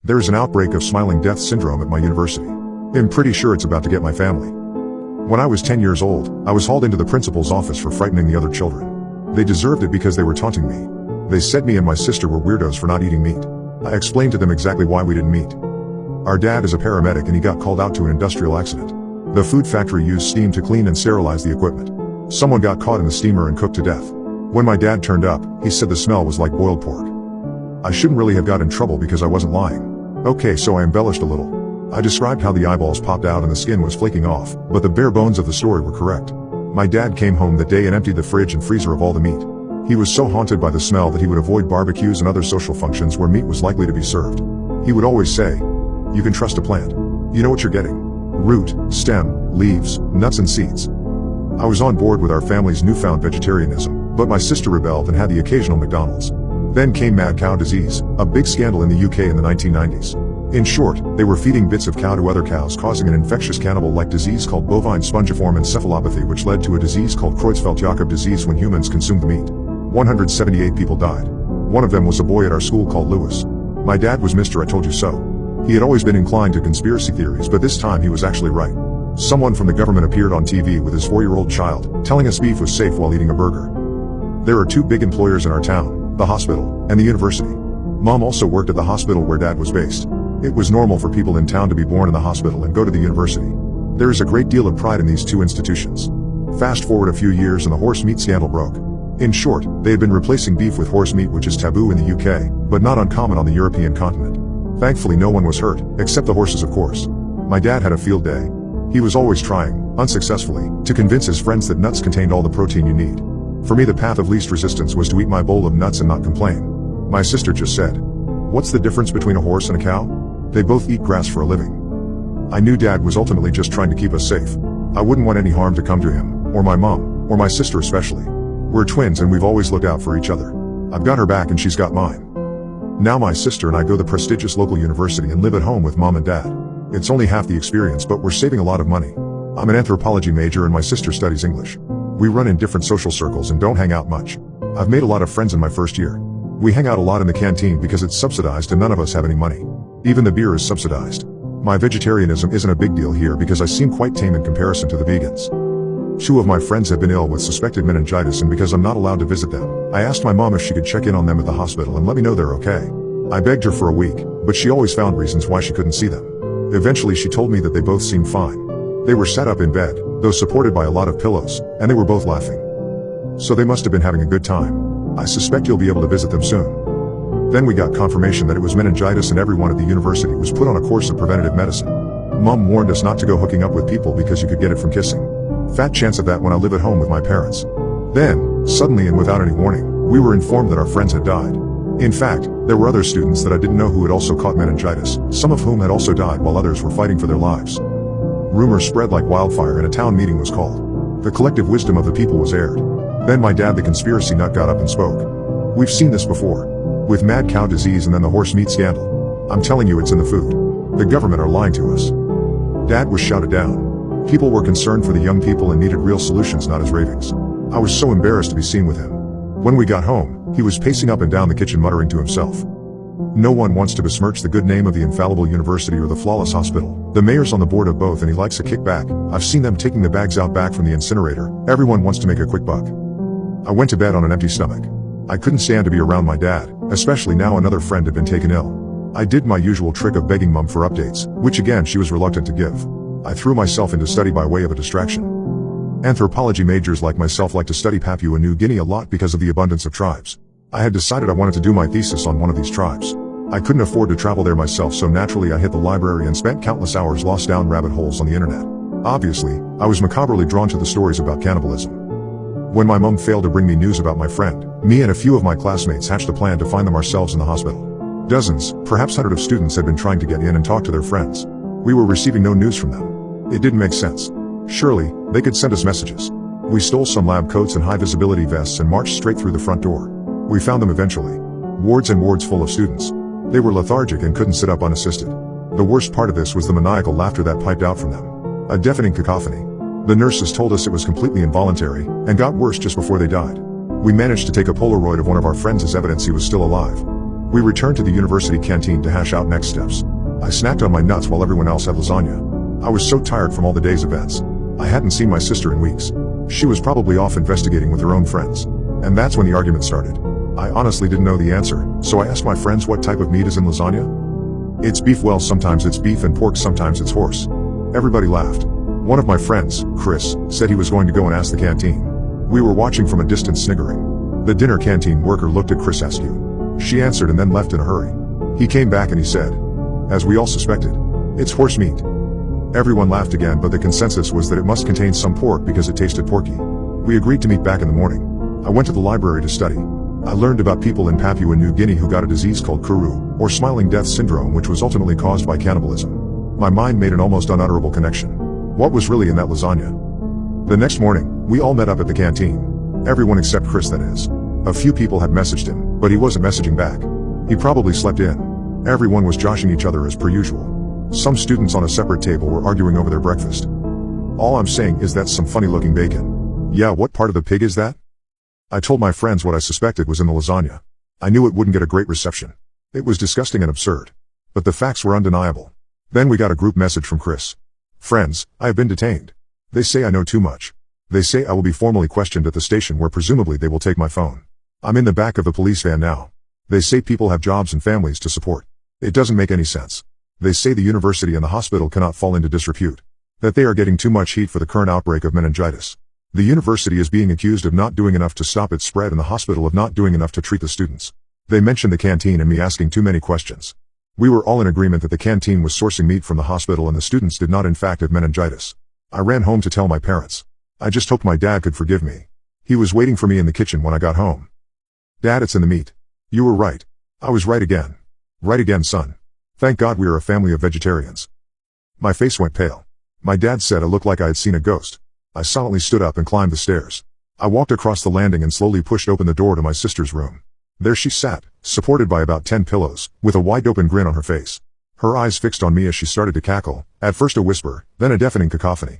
There is an outbreak of smiling death syndrome at my university. I'm pretty sure it's about to get my family. When I was 10 years old, I was hauled into the principal's office for frightening the other children. They deserved it because they were taunting me. They said me and my sister were weirdos for not eating meat. I explained to them exactly why we didn't meet. Our dad is a paramedic and he got called out to an industrial accident. The food factory used steam to clean and sterilize the equipment. Someone got caught in the steamer and cooked to death. When my dad turned up, he said the smell was like boiled pork. I shouldn't really have got in trouble because I wasn't lying. Okay, so I embellished a little. I described how the eyeballs popped out and the skin was flaking off, but the bare bones of the story were correct. My dad came home that day and emptied the fridge and freezer of all the meat. He was so haunted by the smell that he would avoid barbecues and other social functions where meat was likely to be served. He would always say, "You can trust a plant. You know what you're getting. Root, stem, leaves, nuts and seeds." I was on board with our family's newfound vegetarianism, but my sister rebelled and had the occasional McDonald's. Then came mad cow disease, a big scandal in the UK in the 1990s. In short, they were feeding bits of cow to other cows, causing an infectious cannibal-like disease called bovine spongiform encephalopathy, which led to a disease called Creutzfeldt-Jakob disease when humans consumed the meat. 178 people died. One of them was a boy at our school called Lewis. My dad was Mr. I told you so. He had always been inclined to conspiracy theories, but this time he was actually right. Someone from the government appeared on TV with his 4-year-old child, telling us beef was safe while eating a burger. There are two big employers in our town, the hospital and the university. Mom also worked at the hospital where Dad was based. It was normal for people in town to be born in the hospital and go to the university. There is a great deal of pride in these two institutions. Fast forward a few years and the horse meat scandal broke. In short, they had been replacing beef with horse meat, which is taboo in the UK, but not uncommon on the European continent. Thankfully no one was hurt, except the horses of course. My dad had a field day. He was always trying, unsuccessfully, to convince his friends that nuts contained all the protein you need. For me the path of least resistance was to eat my bowl of nuts and not complain. My sister just said, "What's the difference between a horse and a cow? They both eat grass for a living." I knew Dad was ultimately just trying to keep us safe. I wouldn't want any harm to come to him, or my mom, or my sister especially. We're twins and we've always looked out for each other. I've got her back and she's got mine. Now my sister and I go to the prestigious local university and live at home with Mom and Dad. It's only half the experience, but we're saving a lot of money. I'm an anthropology major and my sister studies English. We run in different social circles and don't hang out much. I've made a lot of friends in my first year. We hang out a lot in the canteen because it's subsidized and none of us have any money. Even the beer is subsidized. My vegetarianism isn't a big deal here because I seem quite tame in comparison to the vegans. 2 of my friends have been ill with suspected meningitis, and because I'm not allowed to visit them, I asked my mom if she could check in on them at the hospital and let me know they're okay. I begged her for a week, but she always found reasons why she couldn't see them. Eventually she told me that they both seemed fine. They were sat up in bed, though supported by a lot of pillows, and they were both laughing. So they must have been having a good time. I suspect you'll be able to visit them soon. Then we got confirmation that it was meningitis and everyone at the university was put on a course of preventative medicine. Mom warned us not to go hooking up with people because you could get it from kissing. Fat chance of that when I live at home with my parents. Then, suddenly and without any warning, we were informed that our friends had died. In fact, there were other students that I didn't know who had also caught meningitis, some of whom had also died while others were fighting for their lives. Rumors spread like wildfire and a town meeting was called. The collective wisdom of the people was aired. Then my dad, the conspiracy nut, got up and spoke. "We've seen this before. With mad cow disease and then the horse meat scandal. I'm telling you, it's in the food. The government are lying to us." Dad was shouted down. People were concerned for the young people and needed real solutions, not his ravings. I was so embarrassed to be seen with him. When we got home, he was pacing up and down the kitchen muttering to himself. No one wants to besmirch the good name of the infallible university or the flawless hospital. The mayor's on the board of both and he likes a kickback. I've seen them taking the bags out back from the incinerator. Everyone wants to make a quick buck. I went to bed on an empty stomach. I couldn't stand to be around my dad, especially now another friend had been taken ill. I did my usual trick of begging Mom for updates, which again she was reluctant to give. I threw myself into study by way of a distraction. Anthropology majors like myself like to study Papua New Guinea a lot because of the abundance of tribes. I had decided I wanted to do my thesis on one of these tribes. I couldn't afford to travel there myself, so naturally I hit the library and spent countless hours lost down rabbit holes on the internet. Obviously, I was macabrely drawn to the stories about cannibalism. When my mom failed to bring me news about my friend, me and a few of my classmates hatched a plan to find them ourselves in the hospital. Dozens, perhaps hundreds of students had been trying to get in and talk to their friends. We were receiving no news from them. It didn't make sense. Surely, they could send us messages. We stole some lab coats and high-visibility vests and marched straight through the front door. We found them eventually. Wards and wards full of students. They were lethargic and couldn't sit up unassisted. The worst part of this was the maniacal laughter that piped out from them. A deafening cacophony. The nurses told us it was completely involuntary, and got worse just before they died. We managed to take a Polaroid of one of our friends as evidence he was still alive. We returned to the university canteen to hash out next steps. I snacked on my nuts while everyone else had lasagna. I was so tired from all the day's events. I hadn't seen my sister in weeks. She was probably off investigating with her own friends. And that's when the argument started. I honestly didn't know the answer, so I asked my friends what type of meat is in lasagna. It's beef. Well, sometimes it's beef and pork, sometimes it's horse. Everybody laughed. One of my friends, Chris, said he was going to go and ask the canteen. We were watching from a distance sniggering. The dinner canteen worker looked at Chris askew. She answered and then left in a hurry. He came back and he said, as we all suspected, it's horse meat. Everyone laughed again, but the consensus was that it must contain some pork because it tasted porky. We agreed to meet back in the morning. I went to the library to study. I learned about people in Papua New Guinea who got a disease called kuru, or smiling death syndrome, which was ultimately caused by cannibalism. My mind made an almost unutterable connection. What was really in that lasagna? The next morning, we all met up at the canteen. Everyone except Chris, that is. A few people had messaged him, but he wasn't messaging back. He probably slept in. Everyone was joshing each other as per usual. Some students on a separate table were arguing over their breakfast. All I'm saying is that's some funny looking bacon. Yeah, what part of the pig is that? I told my friends what I suspected was in the lasagna. I knew it wouldn't get a great reception. It was disgusting and absurd. But the facts were undeniable. Then we got a group message from Chris. Friends, I have been detained. They say I know too much. They say I will be formally questioned at the station where presumably they will take my phone. I'm in the back of the police van now. They say people have jobs and families to support. It doesn't make any sense. They say the university and the hospital cannot fall into disrepute. That they are getting too much heat for the current outbreak of meningitis. The university is being accused of not doing enough to stop its spread and the hospital of not doing enough to treat the students. They mentioned the canteen and me asking too many questions. We were all in agreement that the canteen was sourcing meat from the hospital and the students did not in fact have meningitis. I ran home to tell my parents. I just hoped my dad could forgive me. He was waiting for me in the kitchen when I got home. Dad, it's in the meat. You were right. I was right again. Right again, son. Thank God we are a family of vegetarians. My face went pale. My dad said I looked like I had seen a ghost. I silently stood up and climbed the stairs. I walked across the landing and slowly pushed open the door to my sister's room. There she sat, supported by about 10 pillows, with a wide-open grin on her face. Her eyes fixed on me as she started to cackle, at first a whisper, then a deafening cacophony.